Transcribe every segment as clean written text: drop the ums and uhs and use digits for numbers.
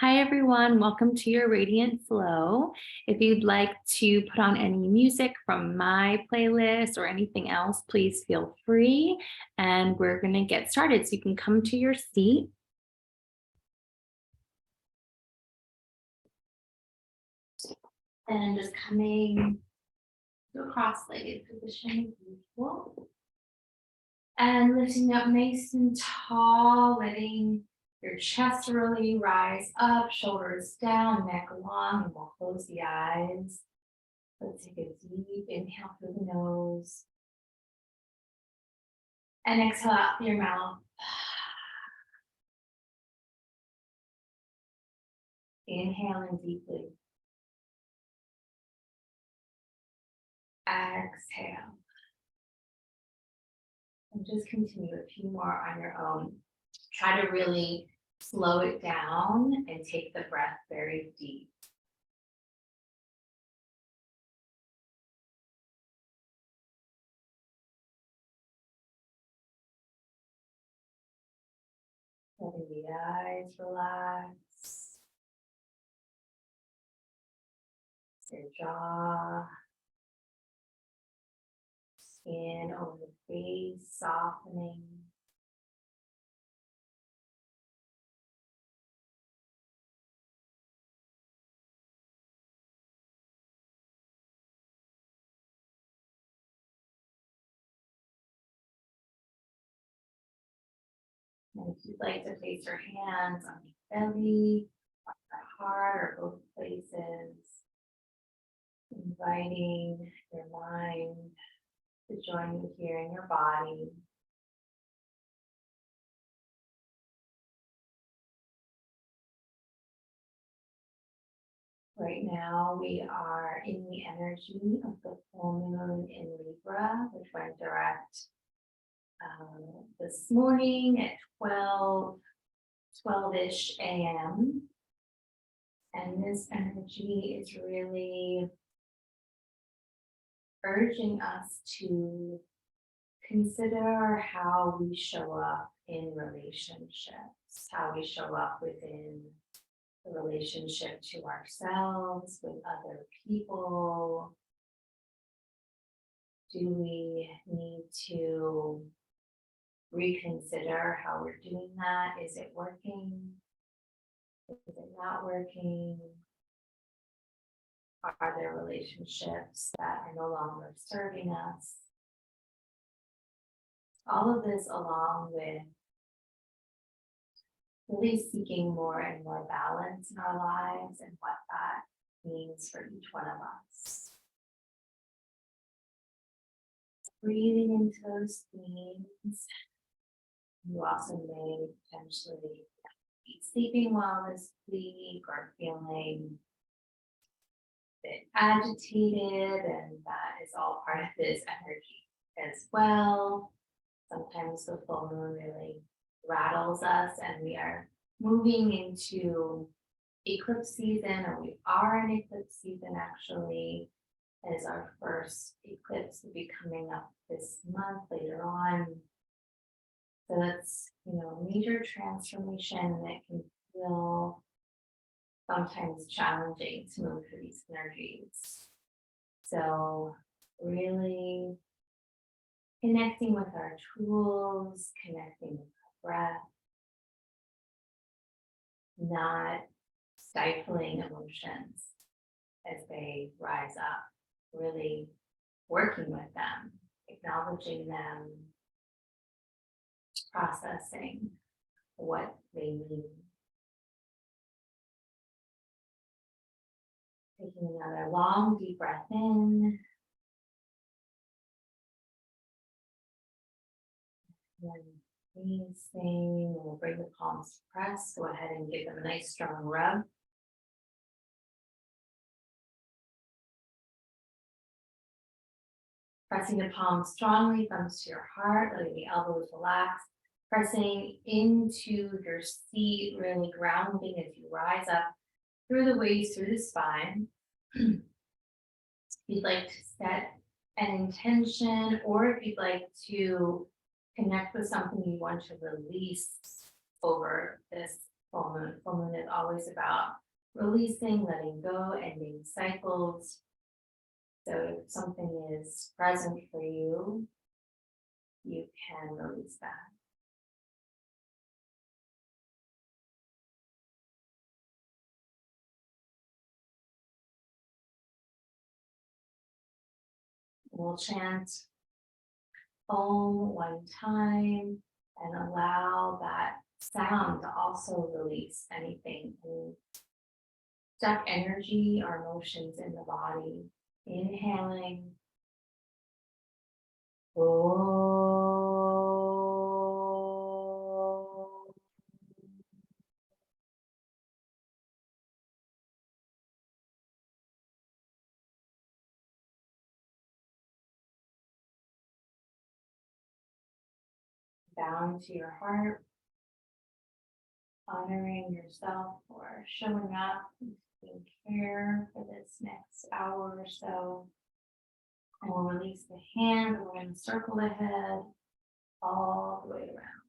Hi, everyone. Welcome to your Radiant Flow. If you'd like to put on any music from my playlist or anything else, please feel free. And we're going to get started. So you can come to your seat. And just coming to a cross-legged position as usual. And lifting up nice and tall, letting your chest really rise up, shoulders down, neck long, and we'll close the eyes. Let's take a deep inhale through the nose. And exhale out through your mouth. Inhaling deeply. Exhale. And just continue a few more on your own. Try to really slow it down and take the breath very deep. Letting the eyes relax. Your jaw. Skin over the face, softening. And if you'd like to place your hands on your belly, on your heart, or both places, inviting your mind to join you here in your body. Right now, we are in the energy of the full moon in Libra, which went direct this morning at 12-ish a.m. And this energy is really urging us to consider how we show up in relationships, how we show up within the relationship to ourselves, with other people. Do we need to reconsider how we're doing that? Is it working? Is it not working? Are there relationships that are no longer serving us? All of this along with really seeking more and more balance in our lives and what that means for each one of us. Breathing into those themes. You also may potentially be sleeping well this week or feeling a bit agitated, and that is all part of this energy as well. Sometimes the full moon really rattles us and we are moving into eclipse season, or we are in eclipse season actually, as our first eclipse will be coming up this month later on. So that's, major transformation that can feel sometimes challenging to move through these energies. So really connecting with our tools, connecting with our breath, not stifling emotions as they rise up, really working with them, acknowledging them, processing what they mean. Taking another long, deep breath in. And releasing, we'll bring the palms to press. Go ahead and give them a nice strong rub. Pressing the palms strongly, thumbs to your heart, letting the elbows relax. Pressing into your seat, really grounding as you rise up through the waist, through the spine. If you'd like to set an intention, or if you'd like to connect with something you want to release over this Full moon is always about releasing, letting go, ending cycles. So if something is present for you, you can release that. We'll chant Om one time and allow that sound to also release anything, any stuck energy or emotions in the body. Inhaling. Om. Down to your heart, honoring yourself for showing up and taking care for this next hour or so. And we'll release the hand. We're going to circle the head all the way around.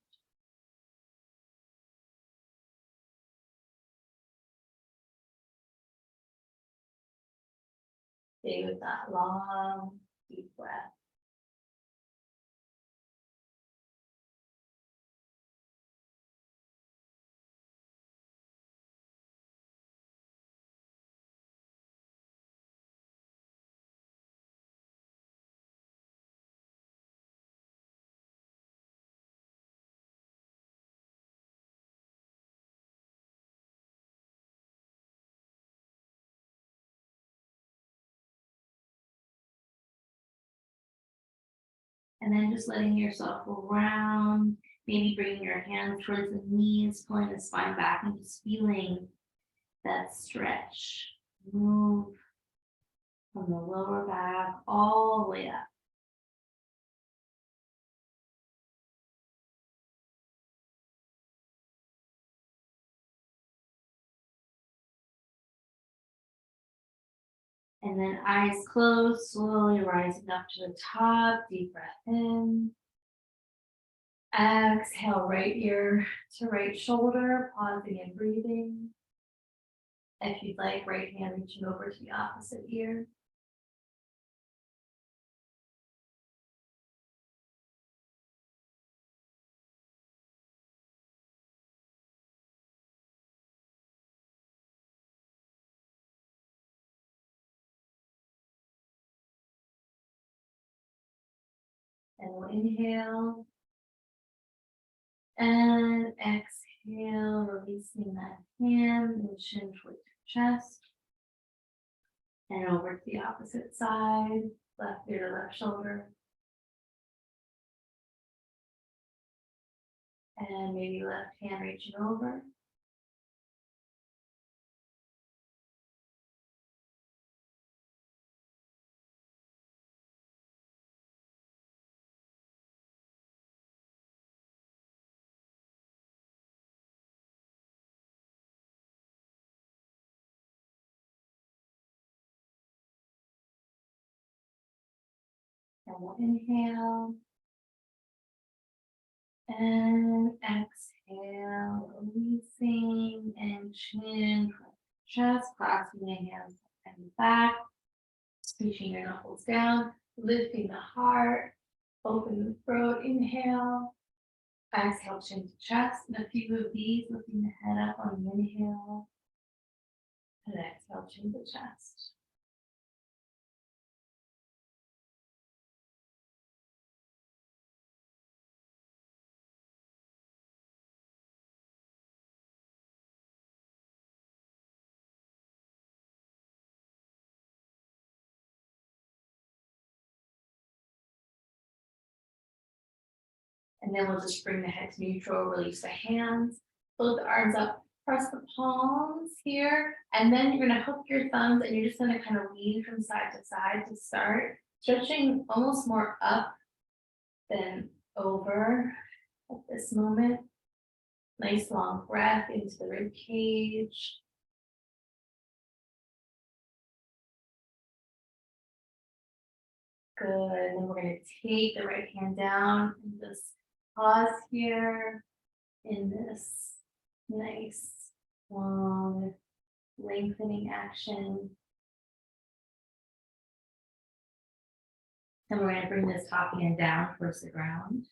Stay with that long, deep breath. And then just letting yourself round, maybe bringing your hands towards the knees, pulling the spine back and just feeling that stretch. Move from the lower back all the way up. And then eyes closed, slowly rising up to the top, deep breath in. Exhale, right ear to right shoulder, pausing and breathing. If you'd like, right hand reaching over to the opposite ear. And we'll inhale. And exhale, releasing that hand and chin towards your chest. And over to the opposite side, left ear to left shoulder. And maybe left hand reaching over. And we'll inhale. And exhale, releasing and chin, chest, clasping your hands and back, reaching your knuckles down, lifting the heart, open the throat, inhale, exhale, chin to chest, and a few of these, lifting the head up on the inhale, and exhale, chin to chest. And then we'll just bring the head to neutral, release the hands, float the arms up, press the palms here, and then you're gonna hook your thumbs and you're just gonna kind of lean from side to start, stretching almost more up than over at this moment. Nice long breath into the rib cage. Good, and then we're gonna take the right hand down and just pause here in this Nice, long, lengthening action. And we're going to bring this top hand down towards the ground.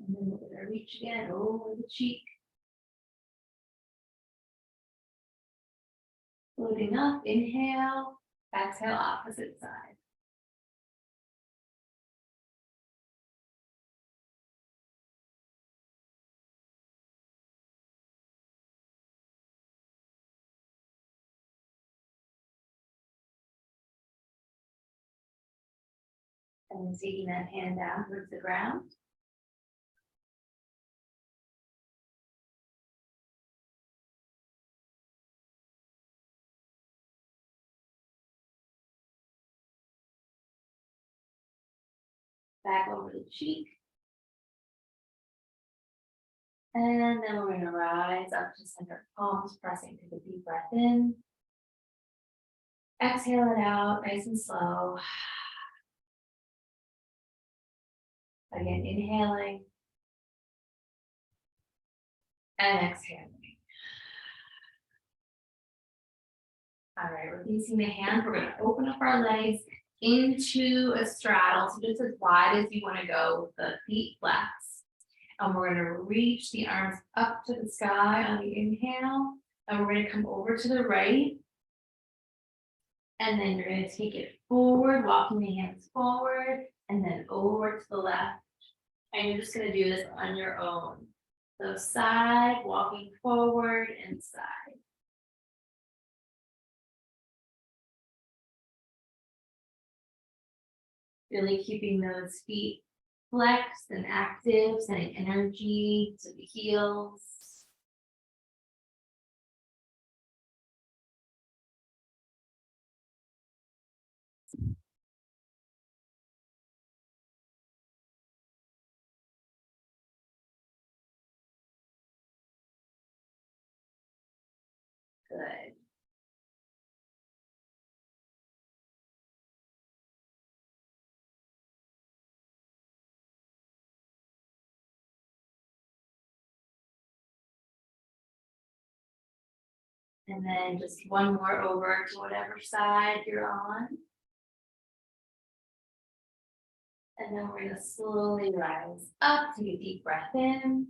And then we're going to reach again over the cheek. Floating up, inhale, exhale, opposite side. And then taking that hand down towards the ground. Back over the cheek. And then we're going to rise up to center palms, pressing to the deep breath in. Exhale it out, nice and slow. Again, inhaling. And exhaling. All right, releasing the hands. We're going to open up our legs into a straddle. So just as wide as you want to go with the feet flex. And we're going to reach the arms up to the sky on the inhale. And we're going to come over to the right. And then you're going to take it forward, walking the hands forward, and then over to the left. And you're just going to do this on your own. So side, walking forward and side. Really keeping those feet flexed and active, sending energy to the heels. Good. And then just one more over to whatever side you're on. And then we're going to slowly rise up, take a deep breath in.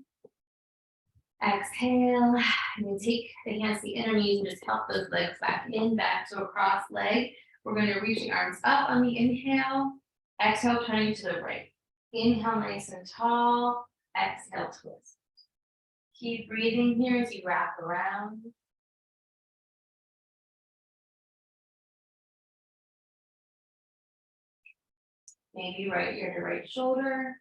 Exhale, and then take the hands to the inner knees and just help those legs back in, back to a cross leg. We're going to reach the arms up on the inhale. Exhale, turning to the right. Inhale, nice and tall. Exhale, twist. Keep breathing here as you wrap around. Maybe right ear to right shoulder.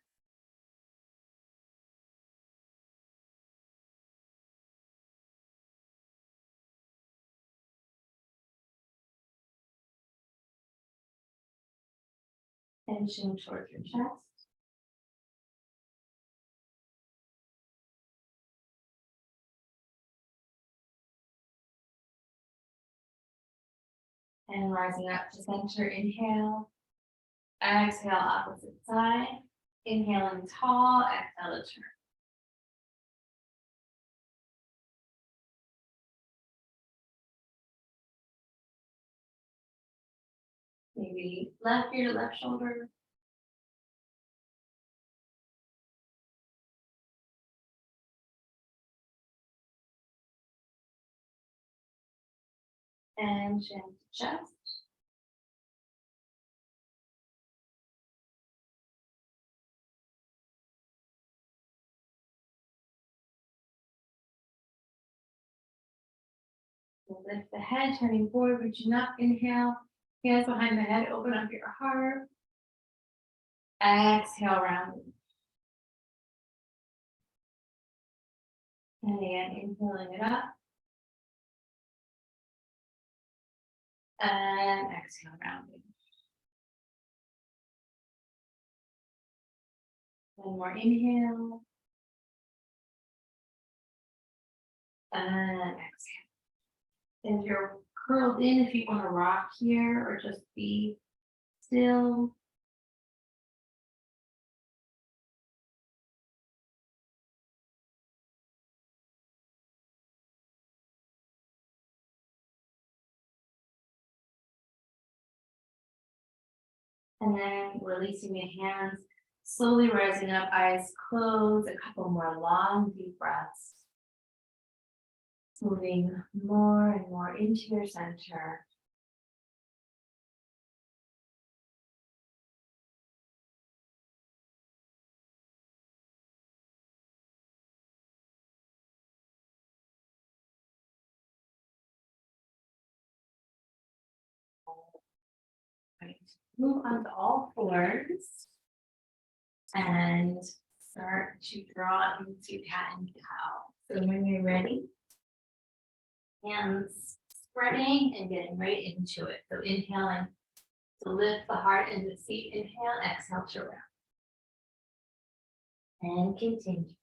And chin towards your chest. And rising up to center, inhale. Exhale, opposite side. Inhaling tall, exhale to turn. Maybe left ear to left shoulder. And chin to chest. We'll lift the head, turning forward, reaching up, inhale. Hands behind the head, open up your heart. Exhale, rounding. And again, inhaling it up. And exhale, rounding. One more inhale. And exhale. And you're curled in if you want to rock here or just be still. And then releasing your hands, slowly rising up, eyes closed, a couple more long, deep breaths. Moving more and more into your center. Right. Move onto all fours and start to draw into cat and cow. So when you're ready, hands spreading and getting right into it. So inhaling to lift the heart into the seat. Inhale, exhale to round. And continue.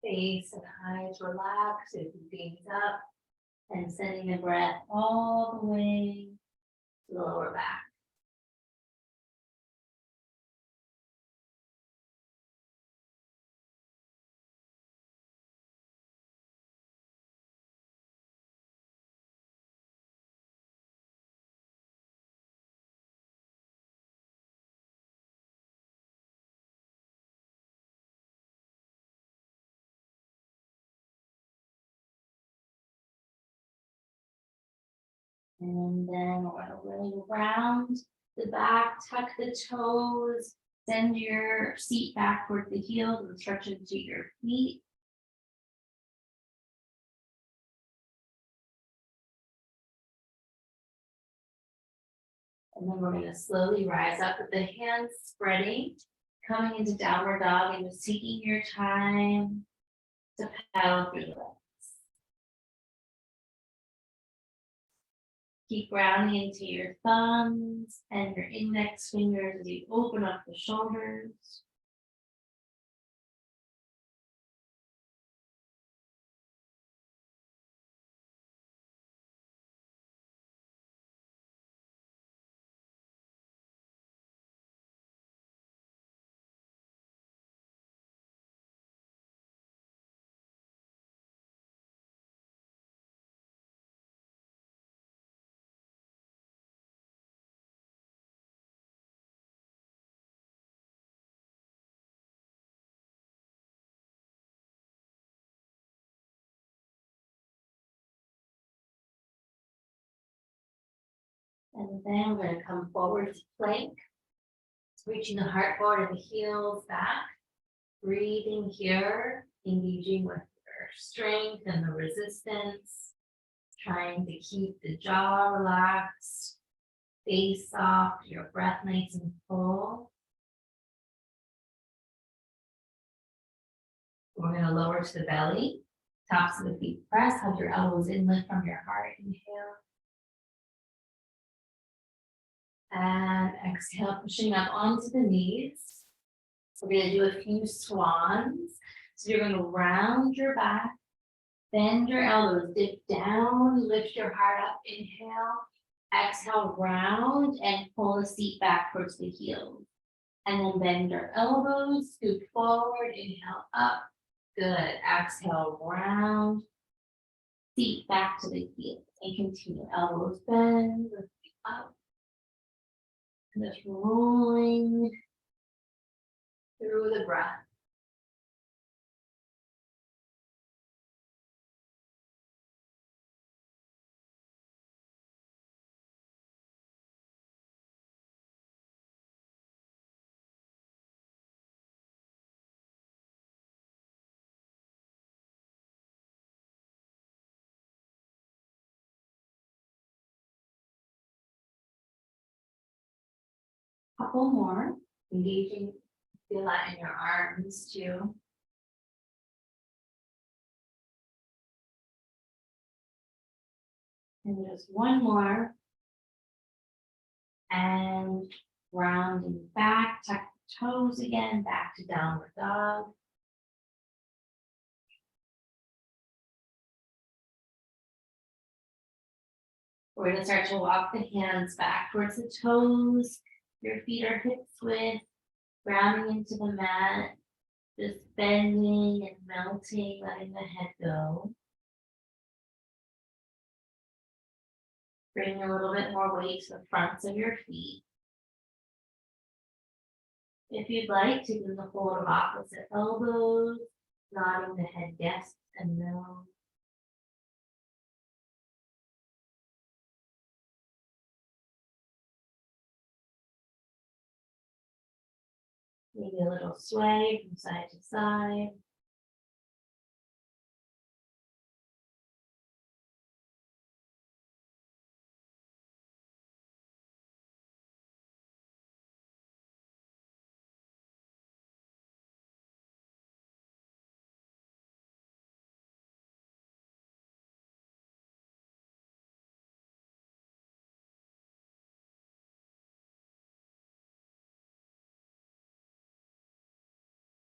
Face and eyes relax, as you gaze up and sending the breath all the way to the lower back. And then we're going to roll around the back, tuck the toes, send your seat back towards the heels and stretch into your feet. And then we're going to slowly rise up with the hands spreading, coming into downward dog and just taking your time to paddle through the legs. Keep grounding into your thumbs and your index fingers as you open up the shoulders. And then we're going to come forward to plank, reaching the heart forward and the heels back. Breathing here, engaging with your strength and the resistance, trying to keep the jaw relaxed, face soft, your breath nice and full. We're going to lower to the belly, tops of the feet press, hug your elbows in, lift from your heart, inhale. And exhale, pushing up onto the knees. We're going to do a few swans. So you're going to round your back, bend your elbows, dip down, lift your heart up, inhale. Exhale, round and pull the seat back towards the heels. And then bend your elbows, scoot forward, inhale up. Good. Exhale, round, seat back to the heels. And continue. Elbows bend, lift up. Just rolling through the breath. Couple more, engaging, feel that in your arms too. And just one more. And rounding back, tuck the toes again, back to downward dog. We're gonna start to walk the hands back towards the toes. Your feet are hips width, grounding into the mat, just bending and melting, letting the head go. Bring a little bit more weight to the fronts of your feet. If you'd like to do the fold of opposite elbows, nodding the head yes and no. Maybe a little sway from side to side.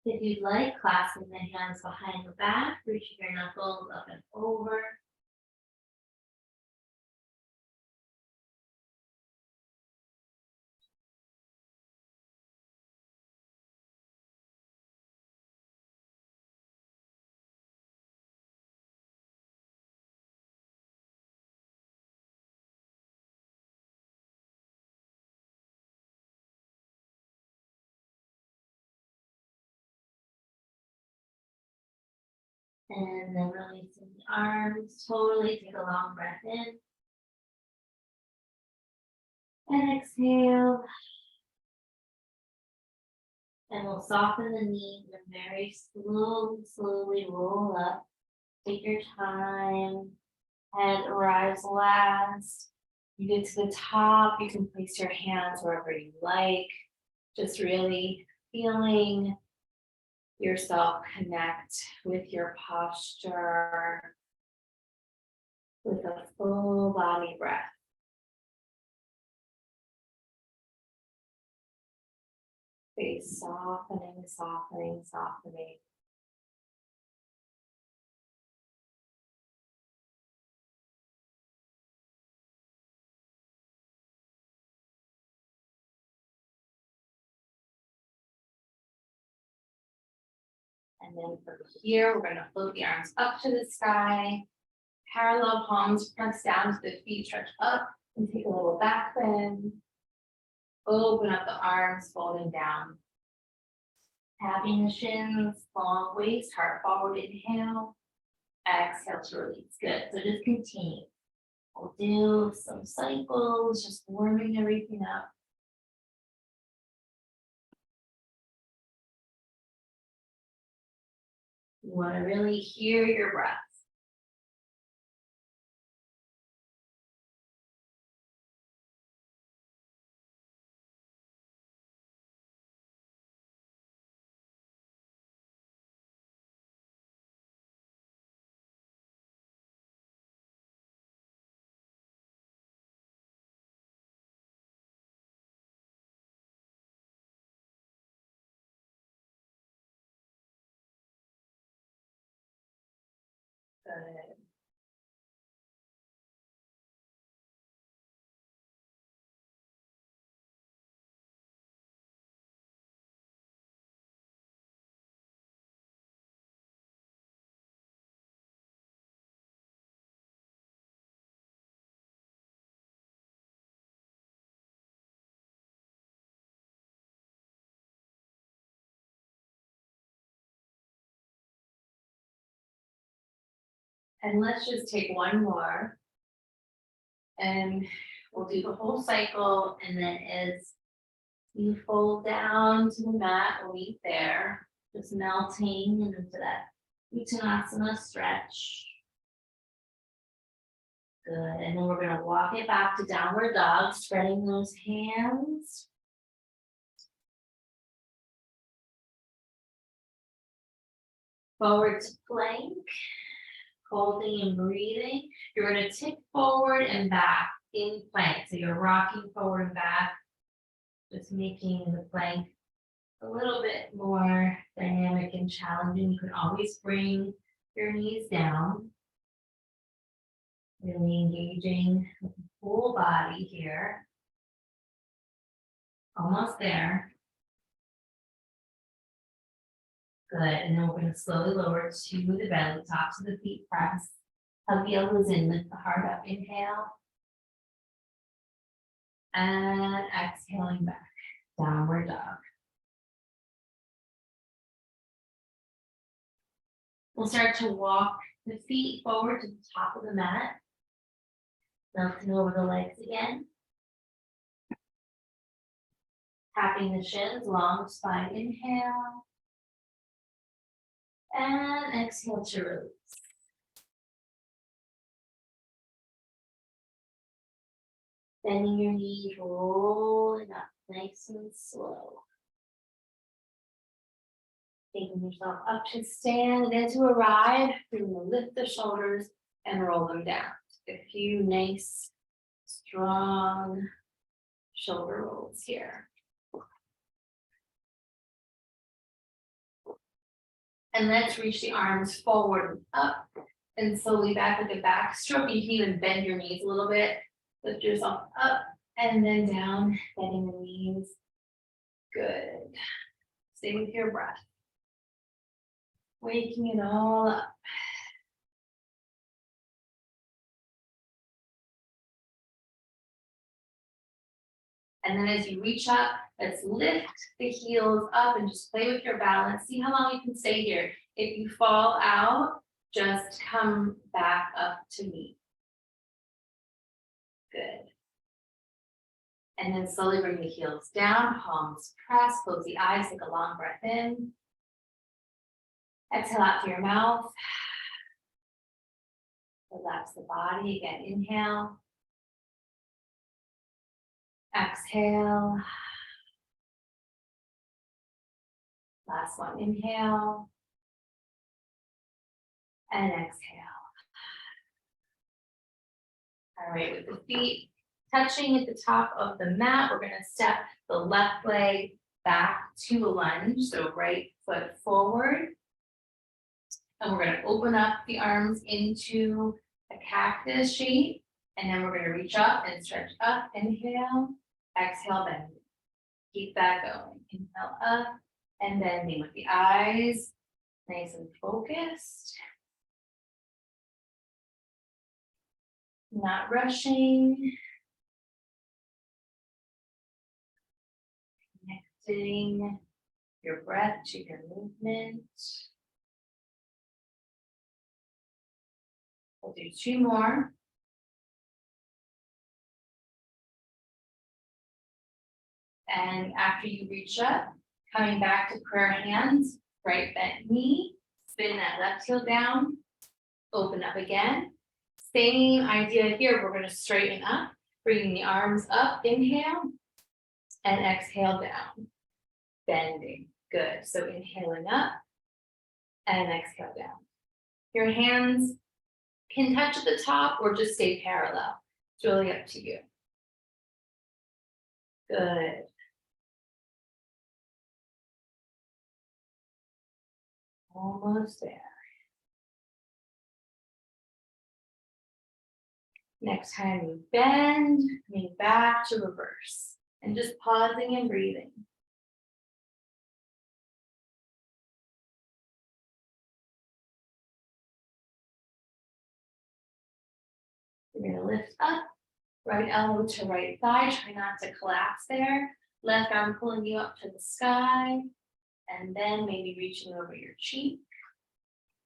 If you'd like, clasping the hands behind the back, reaching your knuckles up and over. And then releasing the arms, totally take a long breath in. And exhale. And we'll soften the knees and very slowly roll up. Take your time. Head arrives last. You get to the top, you can place your hands wherever you like. Just really feeling yourself connect with your posture with a full body breath. Face softening, softening, softening. And then from here, we're going to float the arms up to the sky. Parallel palms press down to the feet, stretch up and take a little back bend. Open up the arms, folding down. Tapping the shins, long waist, heart forward, inhale. Exhale to release. Good. So just continue. We'll do some cycles, just warming everything up. You want to really hear your breath. Good. And let's just take one more. And we'll do the whole cycle. And then as you fold down to the mat, we'll meet there. Just melting into that Uttanasana stretch. Good. And then we're going to walk it back to downward dog, spreading those hands. Forward to plank. Holding and breathing. You're going to tip forward and back in plank. So you're rocking forward and back, just making the plank a little bit more dynamic and challenging. You can always bring your knees down. Really engaging with the whole body here. Almost there. Good, and then we're going to slowly lower to the belly, tops of the feet press. Hug the elbows in, lift the heart up, inhale. And exhaling back, downward dog. We'll start to walk the feet forward to the top of the mat. Melting over the legs again. Tapping the shins, long spine, inhale. And exhale to release. Bending your knees, rolling up nice and slow. Taking yourself up to stand, and as you arrive, you're going to lift the shoulders and roll them down. A few nice, strong shoulder rolls here. And let's reach the arms forward and up, and slowly back with a back stroke. You can even bend your knees a little bit. Lift yourself up and then down, bending the knees. Good. Stay with your breath. Waking it all up. And then as you reach up, let's lift the heels up and just play with your balance. See how long you can stay here. If you fall out, just come back up to me. Good. And then slowly bring the heels down, palms press, close the eyes, take a long breath in. Exhale out through your mouth. Relax the body, again, inhale. Exhale. Last one, inhale. And exhale. All right, with the feet touching at the top of the mat, we're going to step the left leg back to a lunge. So right foot forward. And we're going to open up the arms into a cactus shape. And then we're going to reach up and stretch up. Inhale, exhale, bend. Keep that going. Inhale up and bending with the eyes nice and focused. Not rushing. Connecting your breath to your movement. We'll do two more. And after you reach up, coming back to prayer hands, right bent knee, spin that left heel down, open up again. Same idea here, we're going to straighten up, bringing the arms up, inhale, and exhale down, bending. Good, so inhaling up, and exhale down. Your hands can touch at the top or just stay parallel. It's really up to you. Good. Almost there. Next time you bend, coming back to reverse. And just pausing and breathing. You're going to lift up, right elbow to right thigh. Try not to collapse there. Left arm pulling you up to the sky. And then maybe reaching over your cheek.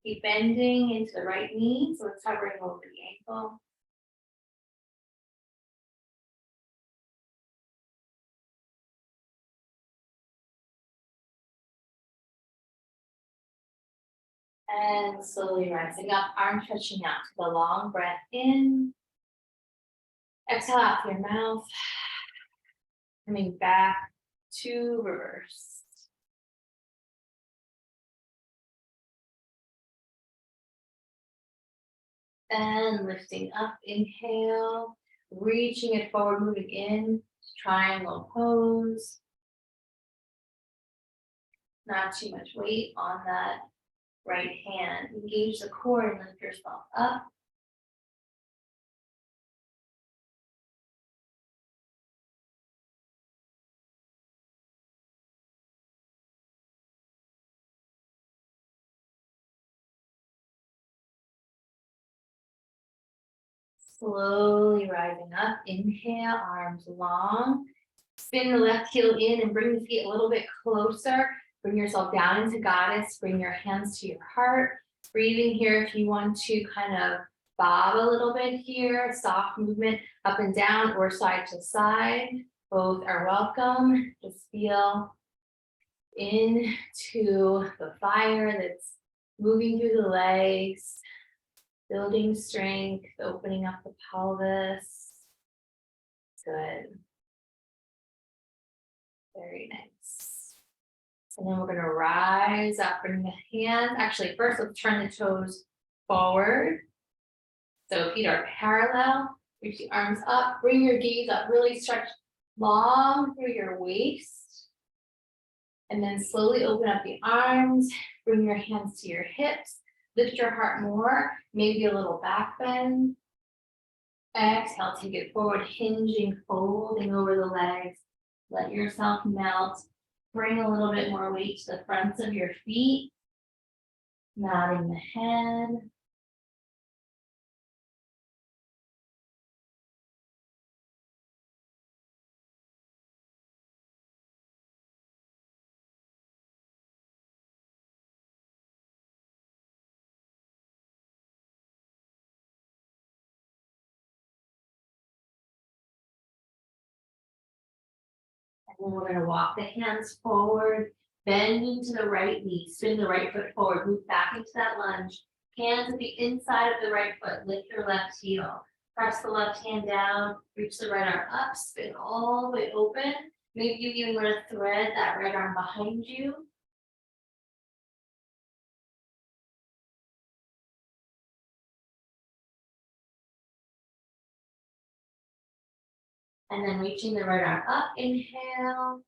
Keep bending into the right knee, so it's hovering over the ankle. And slowly rising up, arm stretching out to the long breath in. Exhale out through your mouth. Coming back to reverse. And lifting up, inhale, reaching it forward, moving in, triangle pose. Not too much weight on that right hand. Engage the core and lift yourself up. Slowly rising up, inhale, arms long. Spin the left heel in and bring the feet a little bit closer. Bring yourself down into goddess. Bring your hands to your heart. Breathing here if you want to kind of bob a little bit here. Soft movement up and down or side to side. Both are welcome. Just feel into the fire that's moving through the legs. Building strength, opening up the pelvis. Good. Very nice. And then we're going to rise up, bring the hands. Actually, first let's turn the toes forward. So feet are parallel. Reach the arms up. Bring your gaze up. Really stretch long through your waist. And then slowly open up the arms. Bring your hands to your hips. Lift your heart more. Maybe a little back bend. Exhale, take it forward, hinging, folding over the legs. Let yourself melt. Bring a little bit more weight to the fronts of your feet. Nodding the head. And then we're going to walk the hands forward, bend into the right knee, spin the right foot forward, move back into that lunge. Hands at the inside of the right foot, lift your left heel. Press the left hand down, reach the right arm up, spin all the way open. Maybe you even want to thread that right arm behind you. And then reaching the right arm up, inhale.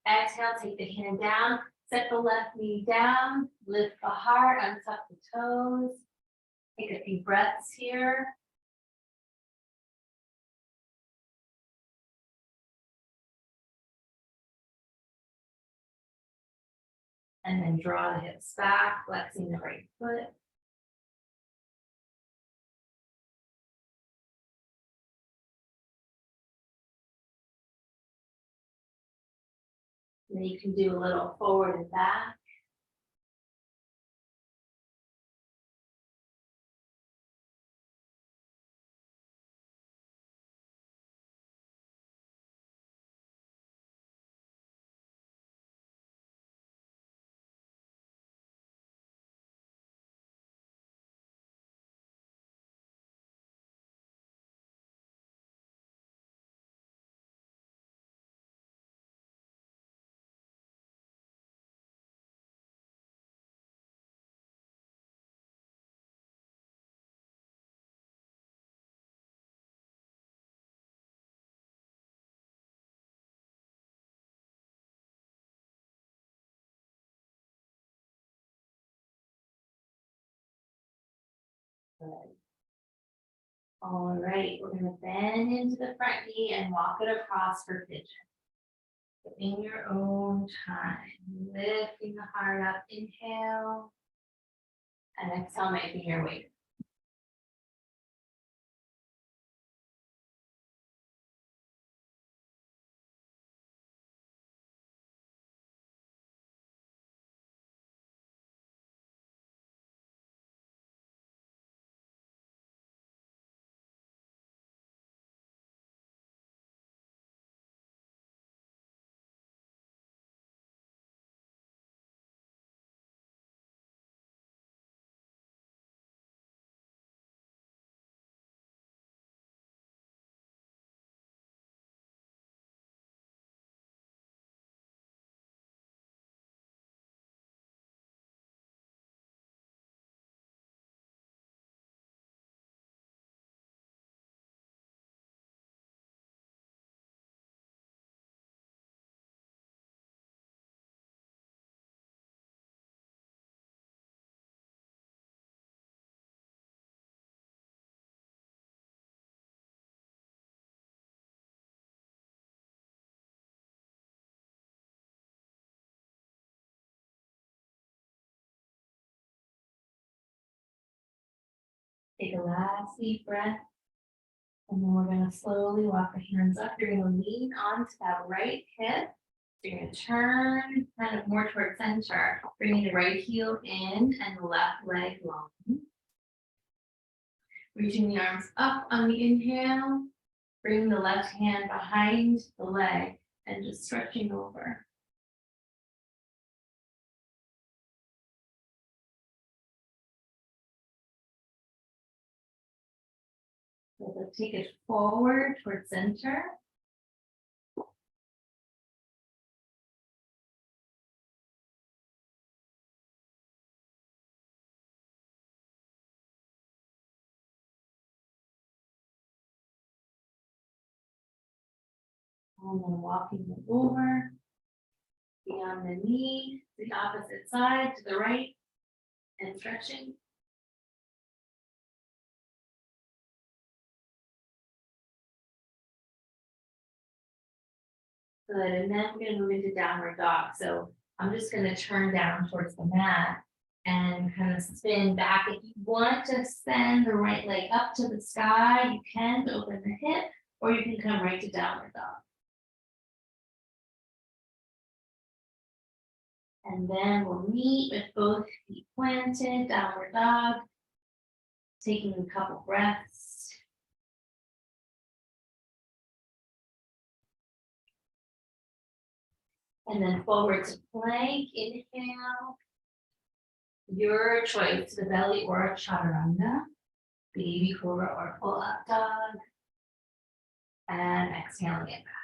Exhale, take the hand down, set the left knee down, lift the heart, untuck the toes. Take a few breaths here. And then draw the hips back, flexing the right foot. And then you can do a little forward and back. Good. All right, we're going to bend into the front knee and walk it across for pigeon. In your own time, lifting the heart up, inhale. And exhale, making your way. Take a last deep breath. And then we're going to slowly walk the hands up. You're going to lean onto that right hip. So you're going to turn kind of more towards center, bringing the right heel in and the left leg long. Reaching the arms up on the inhale. Bring the left hand behind the leg and just stretching over. So let's take it forward towards center. And then walking it over, beyond the knee, the opposite side to the right, and stretching. Good, and then we're gonna move into downward dog. So I'm just gonna turn down towards the mat and kind of spin back. If you want to send the right leg up to the sky, you can open the hip, or you can come right to downward dog. And then we'll meet with both feet planted, downward dog, taking a couple breaths. And then forward to plank, inhale. Your choice, the belly or chaturanga, baby cobra or pull up dog. And exhaling it back.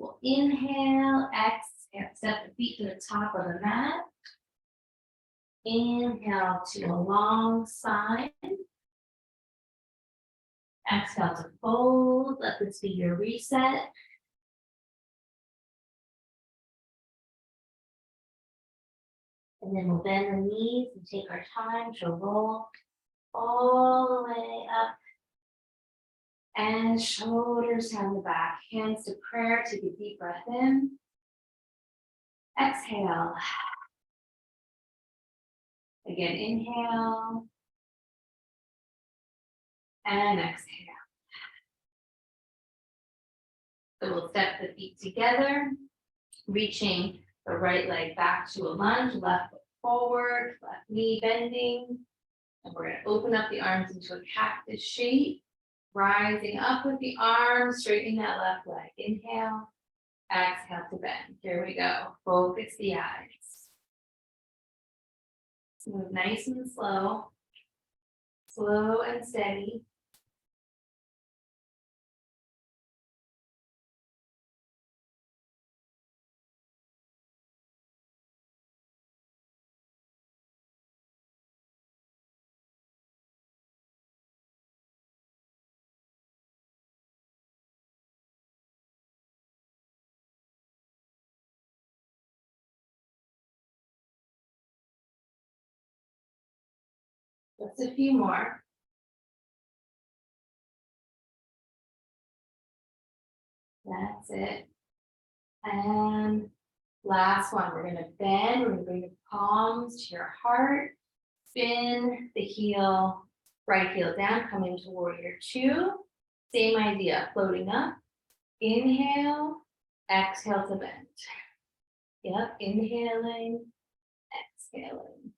We'll inhale, exhale, step the feet to the top of the mat. Inhale to a long side. Exhale to fold. Let this be your reset. And then we'll bend the knees and take our time to roll all the way up. And shoulders down the back, hands to prayer. Take a deep breath in. Exhale. Again, inhale. And exhale. So we'll step the feet together, reaching the right leg back to a lunge, left foot forward, left knee bending. And we're going to open up the arms into a cactus shape, rising up with the arms, straightening that left leg. Inhale, exhale to bend. Here we go. Focus the eyes. Move nice and slow, slow and steady. Just a few more. That's it. And last one, we're going to bend. We're going to bring the palms to your heart. Spin the heel, right heel down, coming to warrior two. Same idea, floating up. Inhale, exhale to bend. Yep, inhaling, exhaling.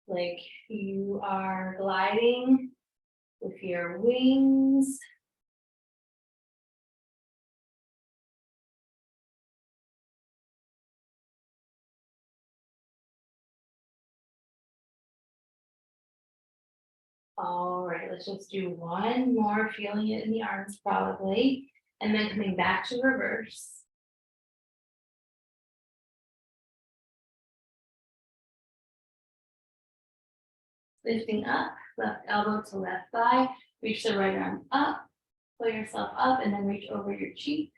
Like you are gliding with your wings. All right, let's just do one more, feeling it in the arms probably, and then coming back to reverse. Lifting up, left elbow to left thigh, reach the right arm up, pull yourself up, and then reach over your cheek.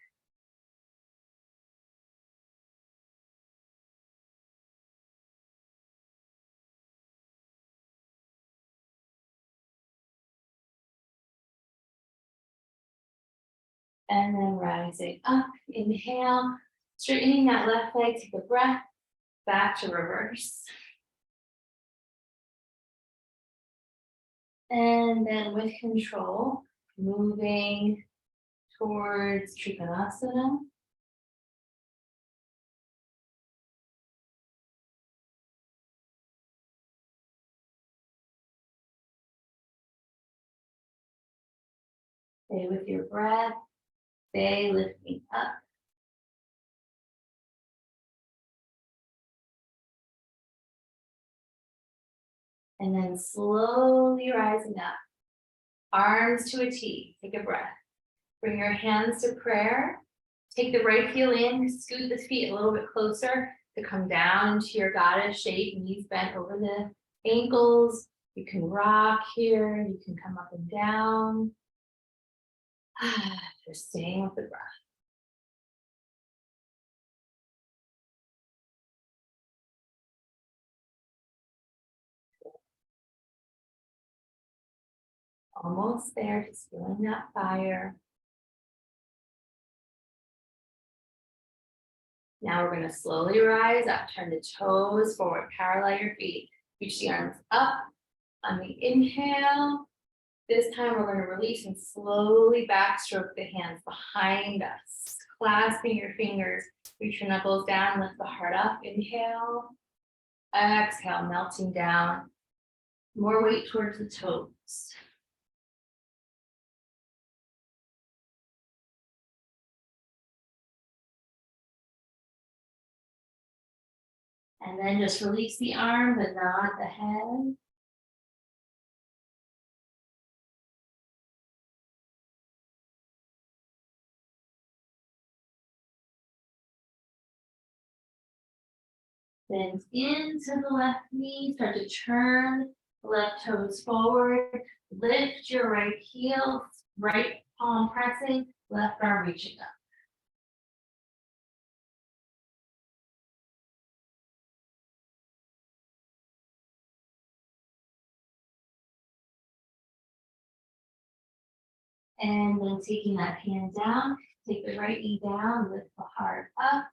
And then rising up, inhale, straightening that left leg, take a breath, back to reverse. And then with control, moving towards Trikonasana. Stay with your breath. Stay lifting up. And then slowly rising up. Arms to a T. Take a breath. Bring your hands to prayer. Take the right heel in. Scoot the feet a little bit closer to come down into your goddess shape. Knees bent over the ankles. You can rock here. You can come up and down. Just staying with the breath. Almost there, just feeling that fire. Now we're going to slowly rise up, turn the toes forward, parallel your feet. Reach the arms up on the inhale. This time we're going to release and slowly backstroke the hands behind us. Clasping your fingers, reach your knuckles down, lift the heart up. Inhale, exhale, melting down. More weight towards the toes. And then just release the arm, but not the head. Bend into the left knee, start to turn the left toes forward. Lift your right heel, right palm pressing, left arm reaching up. And then taking that hand down, take the right knee down, lift the heart up.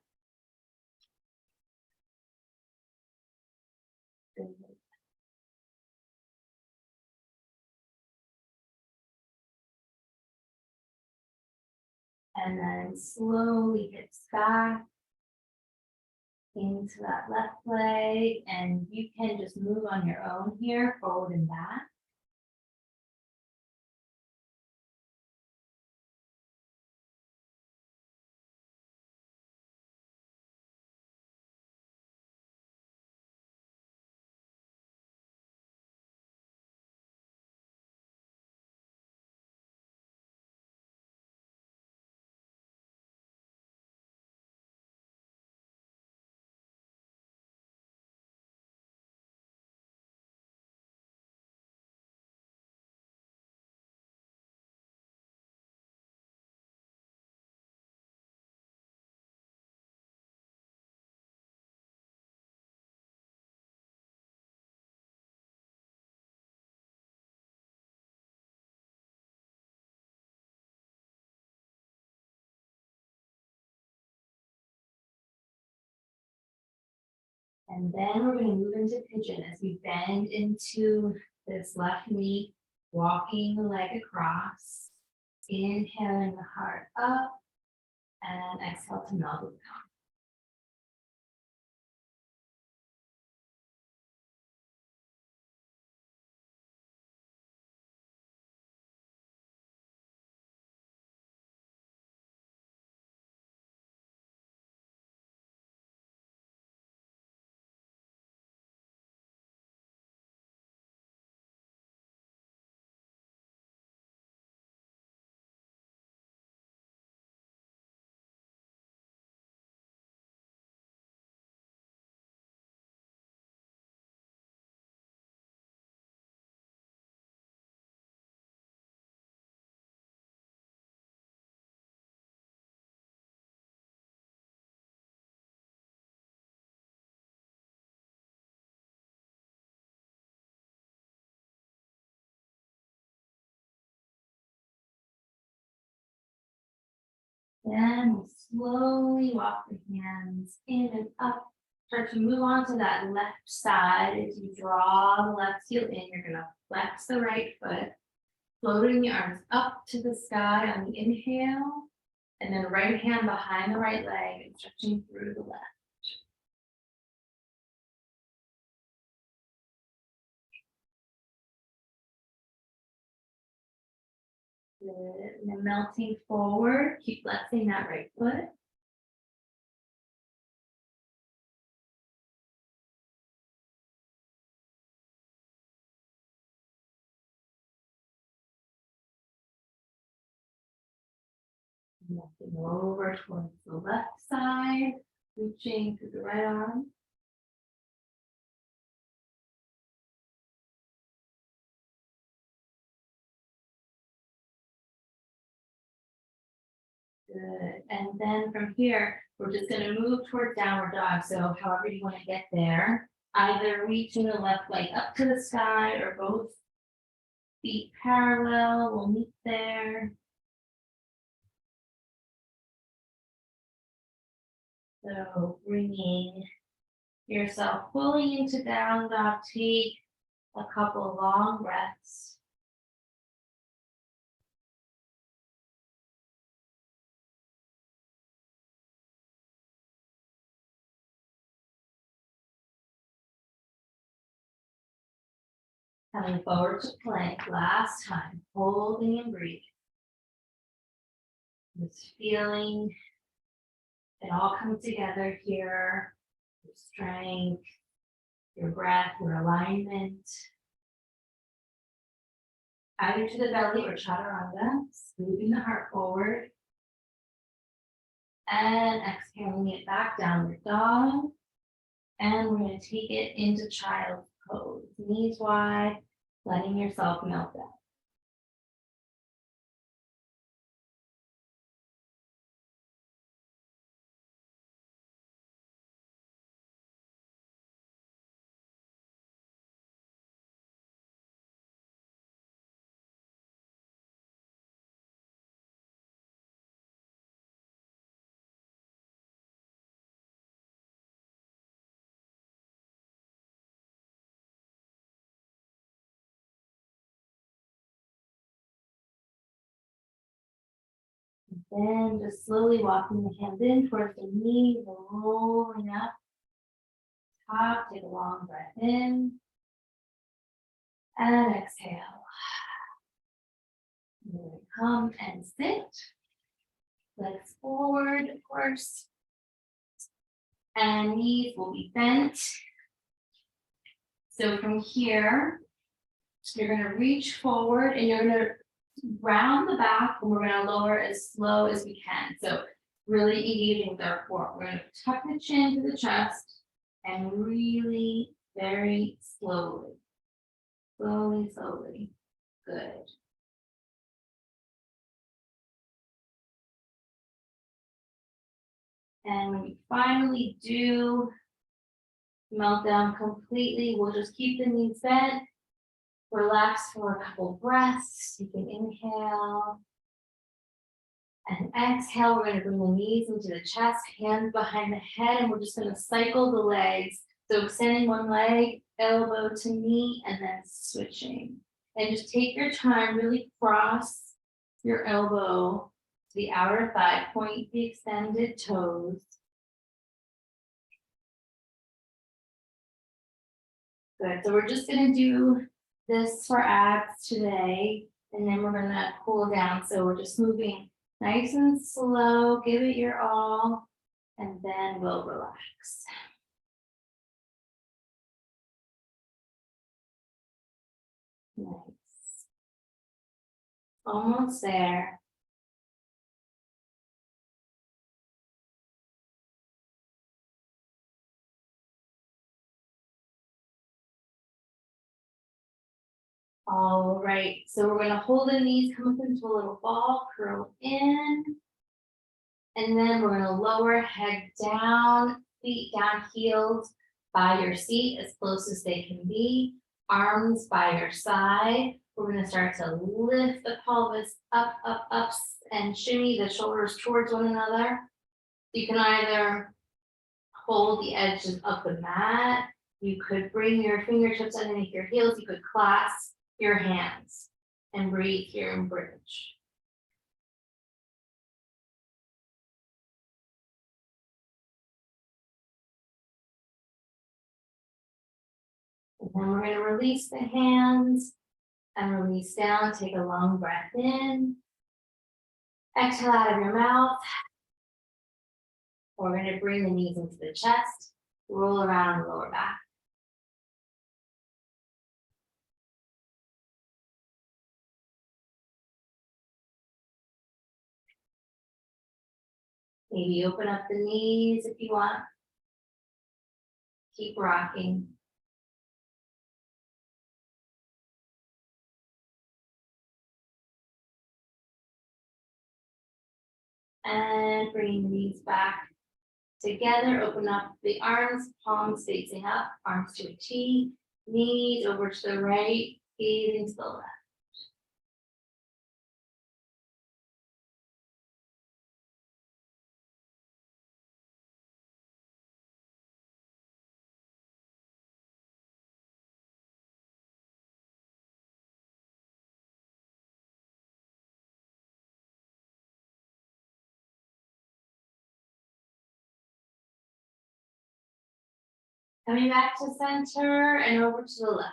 And then slowly hips back into that left leg. And you can just move on your own here, forward and back. And then we're going to move into pigeon as we bend into this left knee, walking the leg across, inhaling the heart up, and exhale to melt it down. Then we'll slowly walk the hands in and up start to move on to that left side. As you draw the left heel in, you're gonna flex the right foot, floating the arms up to the sky on the inhale, and then right hand behind the right leg and stretching through the left. Good. And then melting forward, keep flexing that right foot. Melting over towards the left side, reaching through the right arm. Good. And then from here, we're just going to move toward downward dog. So however you want to get there, either reaching the left leg up to the sky or both feet parallel will meet there. So bringing yourself fully into down dog, take a couple long breaths. Coming forward to plank last time, holding and breathing. Just feeling it all come together here. Your strength, your breath, your alignment. Either to the belly or chaturanga, moving the heart forward. And exhaling it back, downward dog. And we're going to take it into child's pose. Knees wide, letting yourself melt down. Then just slowly walking the hands in towards the knees, rolling up. Top, take a long breath in. And exhale. Come and sit. Legs forward, of course. And knees will be bent. So from here, you're going to reach forward and you're going to round the back, and we're going to lower as slow as we can. So really engaging with our core. We're going to tuck the chin to the chest and really very slowly. Slowly. Good. And when you finally do melt down completely, we'll just keep the knees bent. Relax for a couple breaths. You can inhale and exhale. We're going to bring the knees into the chest, hands behind the head, and we're just going to cycle the legs. So extending one leg, elbow to knee, and then switching. And just take your time, really cross your elbow to the outer thigh, point the extended toes. Good, so we're just going to do this for abs today, and then we're going to cool down. So we're just moving nice and slow, give it your all, and then we'll relax. Nice. Almost there. All right, so we're going to hold the knees, come up into a little ball, curl in. And then we're going to lower head down, feet down, heels by your seat as close as they can be. Arms by your side. We're going to start to lift the pelvis up, and shimmy the shoulders towards one another. You can either hold the edges of the mat. You could bring your fingertips underneath your heels. You could clasp your hands and breathe here and bridge. And then we're going to release the hands and release down. Take a long breath in. Exhale out of your mouth. We're going to bring the knees into the chest. Roll around the lower back. Maybe open up the knees if you want. Keep rocking. And bring the knees back together. Open up the arms, palms facing up, arms to a T, knees over to the right, gazing to the left. Coming back to center and over to the left.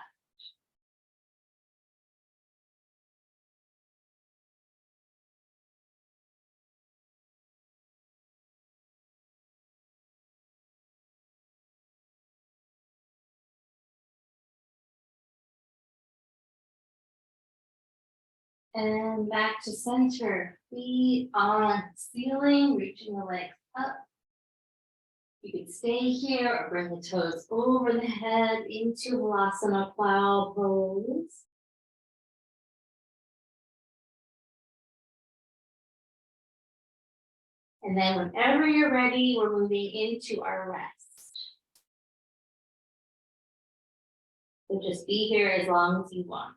And back to center. Feet on ceiling, reaching the legs up. You can stay here or bring the toes over the head into Halasana plow pose. And then whenever you're ready, we're moving into our rest. So just be here as long as you want.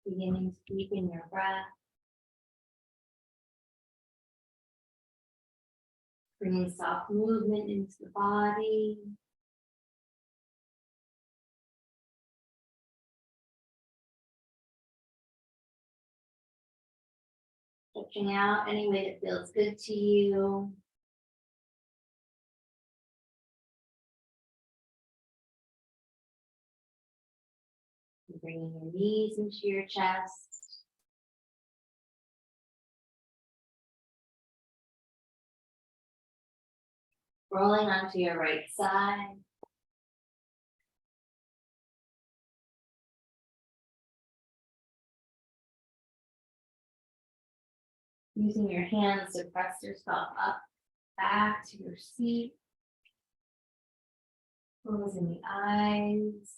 Beginning to deepen your breath. Bringing soft movement into the body. Stretching out any way that feels good to you. Bringing your knees into your chest. Rolling onto your right side. Using your hands to press yourself up, back to your seat. Closing the eyes.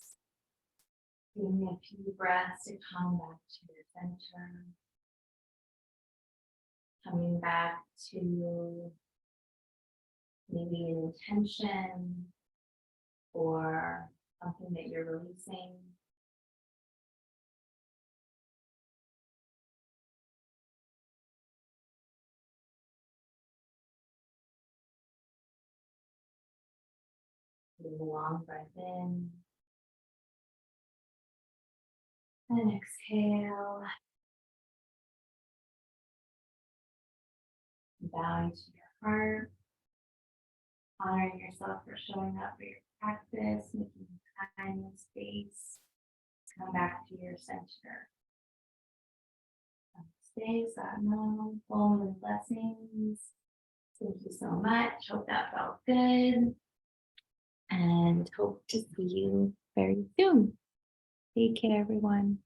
Taking a few breaths to come back to your center. Coming back to maybe an intention or something that you're releasing. Take a long breath in. And exhale. Bowing to your heart. Honoring yourself for showing up for your practice, making time and space. Come back to your center. Stay, Satnam, home and blessings. Thank you so much. Hope that felt good. And hope to see you very soon. Take care, everyone.